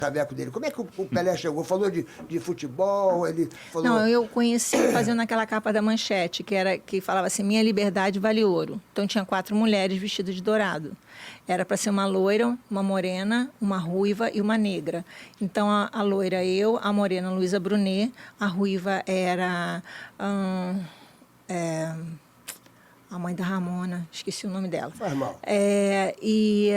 caveco dele. Como é que o Pelé chegou? Falou de futebol, ele falou... Não, eu conheci fazendo aquela capa da Manchete, que falava assim, minha liberdade vale ouro. Então tinha 4 mulheres vestidas de dourado. Era para ser uma loira, uma morena, uma ruiva e uma negra. Então a loira eu, a morena Luísa Brunet, a ruiva era... a mãe da Ramona, esqueci o nome dela. Faz mal. E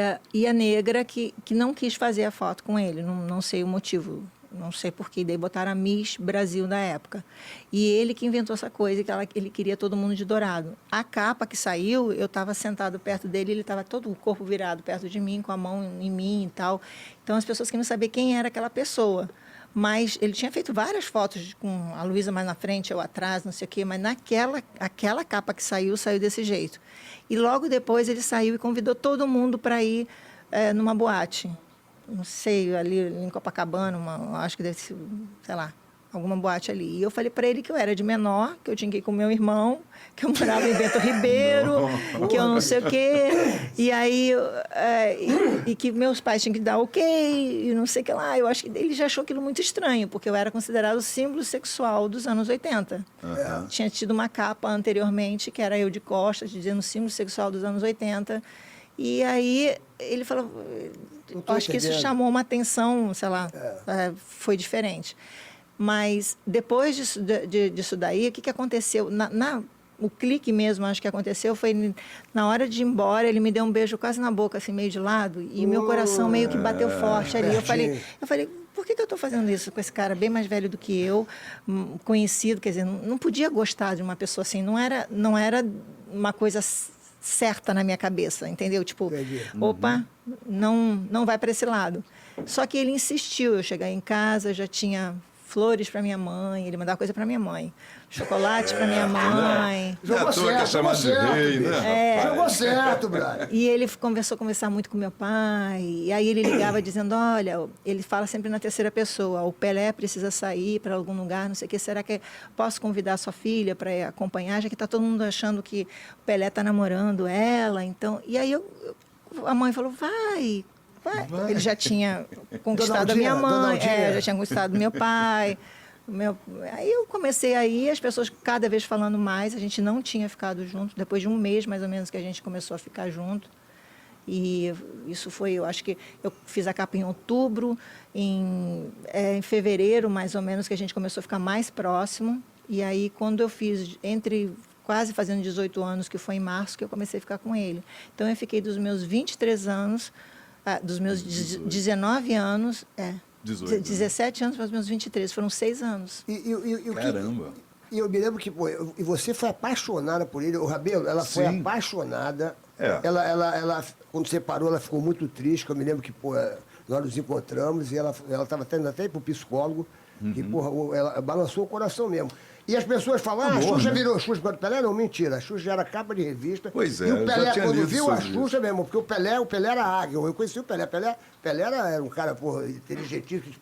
a negra que não quis fazer a foto com ele, não sei o motivo, não sei porquê. Daí botaram a Miss Brasil da época. E ele que inventou essa coisa, que ele queria todo mundo de dourado. A capa que saiu, eu estava sentado perto dele, ele estava todo o corpo virado perto de mim, com a mão em mim e tal. Então as pessoas queriam saber quem era aquela pessoa. Mas ele tinha feito várias fotos com a Luísa mais na frente, eu atrás, não sei o quê, mas aquela capa que saiu desse jeito. E logo depois ele saiu e convidou todo mundo para ir numa boate. Não sei, ali em Copacabana, acho que deve ser, sei lá, alguma boate ali. E eu falei para ele que eu era de menor, que eu tinha que ir com meu irmão, que eu morava em Bento Ribeiro, que eu não sei o quê. E aí, e que meus pais tinham que dar ok, e não sei o que lá. Eu acho que ele já achou aquilo muito estranho, porque eu era considerado o símbolo sexual dos anos 80. Tinha tido uma capa anteriormente, que era eu de costas, dizendo símbolo sexual dos anos 80. E aí ele falou... Acho que isso chamou uma atenção, sei lá, foi diferente. Mas depois disso daí, o que aconteceu? O clique mesmo, acho que aconteceu, foi na hora de ir embora, ele me deu um beijo quase na boca, assim, meio de lado, e meu coração meio que bateu forte ali. Eu falei, por que eu estou fazendo isso com esse cara bem mais velho do que eu, conhecido? Quer dizer, não podia gostar de uma pessoa assim, não era uma coisa certa na minha cabeça, entendeu? Tipo, opa, não vai para esse lado. Só que ele insistiu, eu cheguei em casa, já tinha flores para minha mãe, ele mandava coisa para minha mãe, chocolate para minha mãe. Jogou certo, chamado de rei, né? Jogou certo, brother. E ele começou a conversar muito com meu pai, e aí ele ligava dizendo, olha, ele fala sempre na terceira pessoa, o Pelé precisa sair para algum lugar, não sei o que, será que posso convidar sua filha para acompanhar, já que está todo mundo achando que o Pelé está namorando ela, então... E aí a mãe falou, vai. Ele já tinha conquistado a minha mãe, já tinha conquistado meu pai. Aí eu comecei aí, as pessoas cada vez falando mais, a gente não tinha ficado junto, depois de um mês mais ou menos que a gente começou a ficar junto. E isso foi, eu acho que eu fiz a capa em outubro, em fevereiro mais ou menos que a gente começou a ficar mais próximo. E aí quando eu fiz quase fazendo 18 anos, que foi em março, que eu comecei a ficar com ele. Então eu fiquei dos meus 23 anos... dos meus 19 anos, 17 anos para os meus 23, foram 6 anos. Caramba! E eu me lembro que, e você foi apaixonada por ele, o Rabelo, ela foi apaixonada. Ela, quando separou, ela ficou muito triste, que eu me lembro que, nós nos encontramos e ela estava tendo até ir para o psicólogo, e, ela balançou o coração mesmo. E as pessoas falam, a Xuxa virou Xuxa para o Pelé? Não, mentira. A Xuxa já era capa de revista. Pois é, e o Pelé, quando viu a Xuxa isso mesmo, porque o Pelé era águia. Eu conheci o Pelé. Pelé era um cara, inteligentíssimo.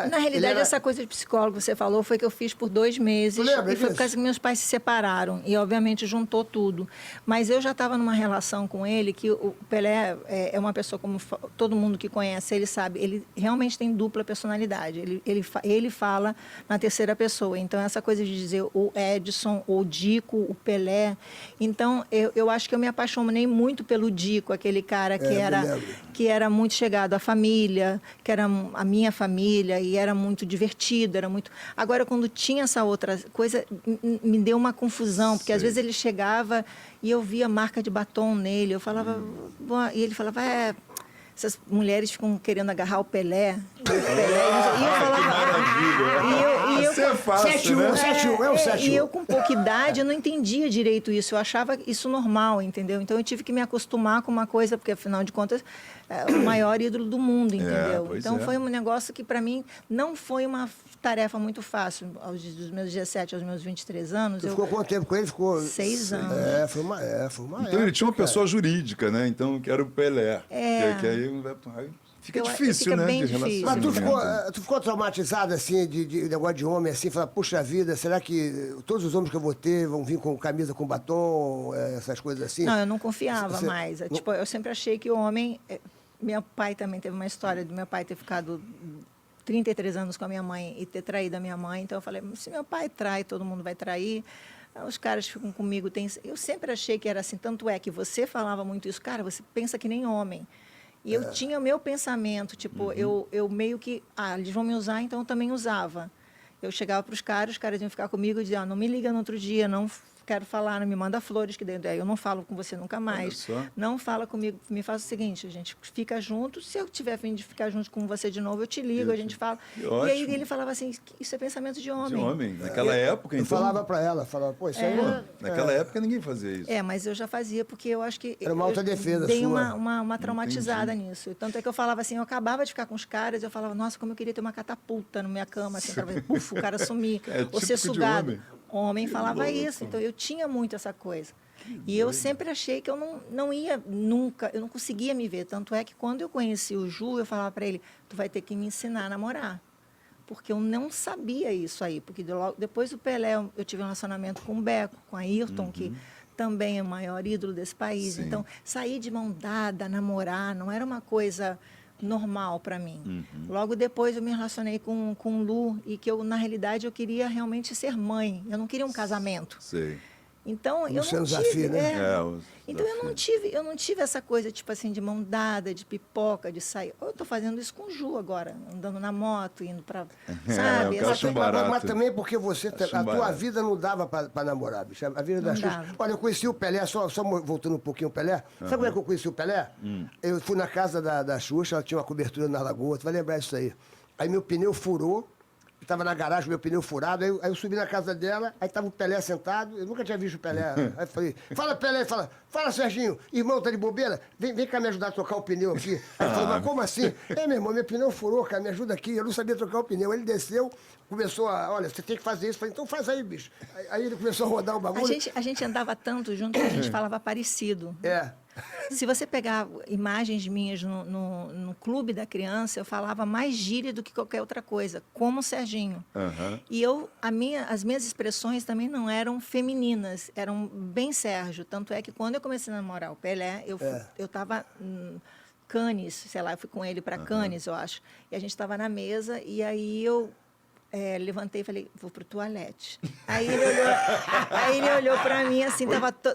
Na realidade, essa coisa de psicólogo que você falou foi que eu fiz por 2 meses. Tu lembra e foi disso? por causa que meus pais se separaram. E, obviamente, juntou tudo. Mas eu já estava numa relação com ele que o Pelé é uma pessoa, como todo mundo que conhece, ele sabe, ele realmente tem dupla personalidade. Ele fala na terceira pessoa. Então, essa coisa de dizer o Edson, o Dico, o Pelé. Então, eu acho que eu me apaixonei muito pelo Dico, aquele cara que era muito chegado à família, que era a minha família, e era muito divertido, era muito... Agora, quando tinha essa outra coisa, me deu uma confusão, porque às vezes ele chegava e eu via marca de batom nele, eu falava... E ele falava, essas mulheres ficam querendo agarrar o Pelé. E eu falava... Isso é fácil, né? 7-1, é o 7-1. E eu, com pouca idade, eu não entendia direito isso. Eu achava isso normal, entendeu? Então, eu tive que me acostumar com uma coisa, porque, afinal de contas, é o maior ídolo do mundo, entendeu? Então, foi um negócio que, para mim, não foi uma tarefa muito fácil. Dos meus 17 aos meus 23 anos... Ficou quanto tempo com ele? Ficou 6 anos. Foi uma Então, ele tinha uma pessoa jurídica, né? Então, que era o Pelé. Que aí fica difícil, né? Bem difícil. Mas tu ficou traumatizada, assim, de negócio de homem, assim, falar, puxa vida, será que todos os homens que eu vou ter vão vir com camisa com batom, essas coisas assim? Não, eu não confiava mais. Tipo, eu sempre achei que o homem meu pai também teve uma história do meu pai ter ficado 33 anos com a minha mãe e ter traído a minha mãe. Então, eu falei, se meu pai trai, todo mundo vai trair. Os caras ficam comigo. Eu sempre achei que era assim. Tanto é que você falava muito isso. Cara, você pensa que nem homem. E eu tinha o meu pensamento. Tipo, eu meio que... eles vão me usar, então eu também usava. Eu chegava para os caras iam ficar comigo e diziam, não me liga no outro dia, não quero falar, não me manda flores, que daí eu não falo com você nunca mais. Não fala comigo, me faz o seguinte, a gente fica junto, se eu tiver a fim de ficar junto com você de novo, eu te ligo, a gente fala. E aí ele falava assim, isso é pensamento de homem. De homem, naquela época, então... Eu falava para ela, pô, isso aí... Naquela época ninguém fazia isso. Mas eu já fazia, porque eu acho que... Era uma autodefesa dei sua. uma traumatizada nisso. Tanto é que eu falava assim, eu acabava de ficar com os caras, eu falava, nossa, como eu queria ter uma catapulta na minha cama, assim, pra ver, o cara sumir, ou ser sugado. Homem falava isso, então eu tinha muito essa coisa. E eu sempre achei que eu não ia nunca, eu não conseguia me ver. Tanto é que quando eu conheci o Ju, eu falava para ele, tu vai ter que me ensinar a namorar. Porque eu não sabia isso aí. Porque depois do Pelé, eu tive um relacionamento com o Beco, com a Ayrton, que também é o maior ídolo desse país. Sim. Então, sair de mão dada, namorar, não era uma coisa normal para mim. Logo depois eu me relacionei com o Lu e que na realidade eu queria realmente ser mãe. Eu não queria um casamento. Sei. Então eu não tive, desafio, né? Então eu não tive essa coisa tipo assim de mão dada, de pipoca, de sair. Eu estou fazendo isso com o Ju agora, andando na moto, indo para, sabe? Mas também porque a tua vida não dava para namorar, bicho. A vida da Xuxa. Olha, eu conheci o Pelé, só voltando um pouquinho o Pelé. Sabe como é que eu conheci o Pelé? Eu fui na casa da Xuxa, ela tinha uma cobertura na lagoa, tu vai lembrar isso aí. Aí meu pneu furou. Estava na garagem, meu pneu furado, aí eu subi na casa dela, aí estava o Pelé sentado, eu nunca tinha visto o Pelé. Aí eu falei, fala Pelé, fala Serginho, irmão, tá de bobeira? Vem cá me ajudar a trocar o pneu aqui. Aí ele falou, mas como assim? Meu irmão, meu pneu furou, cara, me ajuda aqui, eu não sabia trocar o pneu. Aí ele desceu, começou olha, você tem que fazer isso. Eu falei, então faz aí, bicho. Aí ele começou a rodar o bagulho. A gente andava tanto junto que a gente falava parecido. Se você pegar imagens minhas no Clube da Criança, eu falava mais gíria do que qualquer outra coisa, como o Serginho. E as minhas expressões também não eram femininas, eram bem Sérgio. Tanto é que quando eu comecei a namorar o Pelé, eu estava Cannes, sei lá, eu fui com ele para Cannes, eu acho. E a gente estava na mesa e aí eu levantei e falei, vou pro toalete. Aí ele olhou para mim assim,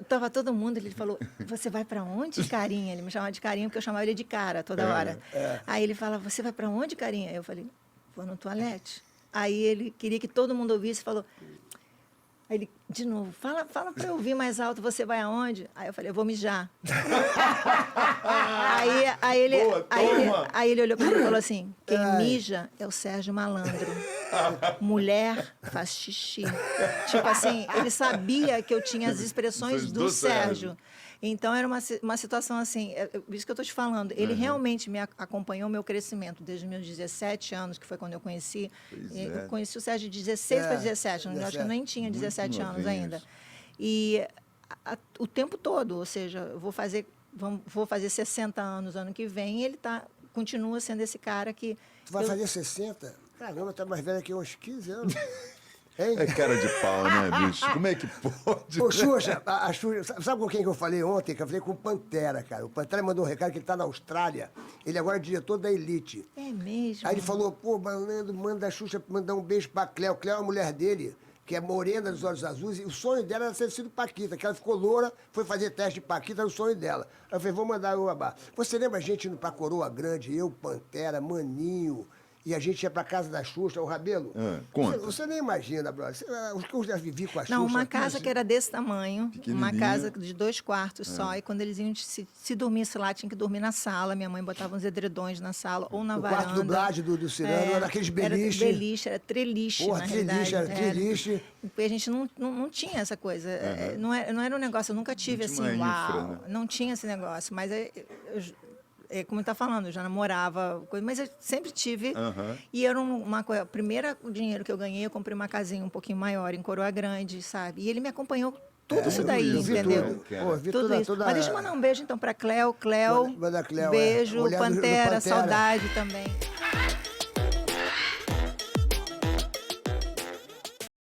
tava todo mundo, ele falou, você vai para onde, carinha? Ele me chamava de carinha porque eu chamava ele de cara toda hora. Aí ele fala, você vai para onde, carinha? Eu falei, vou no toalete. Aí ele queria que todo mundo ouvisse e falou, aí ele, de novo, fala para eu ouvir mais alto, você vai aonde? Aí eu falei, eu vou mijar. aí ele olhou para mim e falou assim, quem mija é o Sérgio Malandro. Mulher faz xixi. Tipo assim, ele sabia que eu tinha as expressões do Sérgio. Então, era uma situação assim, isso que eu estou te falando. Ele realmente me acompanhou o meu crescimento desde os meus 17 anos, que foi quando eu conheci. Eu conheci o Sérgio de 16 para 17 anos. Eu acho que eu nem tinha 17 anos ainda. E o tempo todo, ou seja, eu vou fazer 60 anos ano que vem, e ele continua sendo esse cara que... Tu vai fazer 60? Caramba, tá mais velha que eu, uns 15 anos. Hein? É cara de pau, né, bicho? Como é que pode? Ô, Xuxa, a Xuxa, sabe com quem que eu falei ontem? Que eu falei com o Pantera, cara. O Pantera mandou um recado que ele tá na Austrália. Ele agora é diretor da Elite. É mesmo? Aí ele falou, pô, Malandro, manda a Xuxa mandar um beijo pra Cléo. Cléo é a mulher dele, que é morena dos olhos azuis. E o sonho dela era ter sido Paquita, que ela ficou loura, foi fazer teste de Paquita, era o sonho dela. Aí eu falei, vou mandar o Abá. Você lembra a gente indo pra Coroa Grande, eu, Pantera, Maninho... E a gente ia para casa da Xuxa, o Rabelo. Conta. Você nem imagina, brother. Os que eu já vivi com a Xuxa. Não, uma casa que era desse tamanho, uma casa de 2 quartos só. E quando eles iam se dormisse lá, tinha que dormir na sala. Minha mãe botava uns edredões na sala ou na varanda. O quarto dublagem do Cirano era aqueles beliche. Era beliche, era treliche, na realidade. Era treliche. Porque a gente não tinha essa coisa. Não era um negócio, eu nunca tive assim, uau. Né? Não tinha esse negócio. Mas como está falando, eu já namorava, mas eu sempre tive. E era uma coisa. O primeiro dinheiro que eu ganhei, eu comprei uma casinha um pouquinho maior, em Coroa Grande, sabe? E ele me acompanhou tudo isso daí, entendeu? Tudo isso. Mas deixa eu mandar um beijo, então, para Cléo. Manda Cléo, beijo, Pantera, saudade também.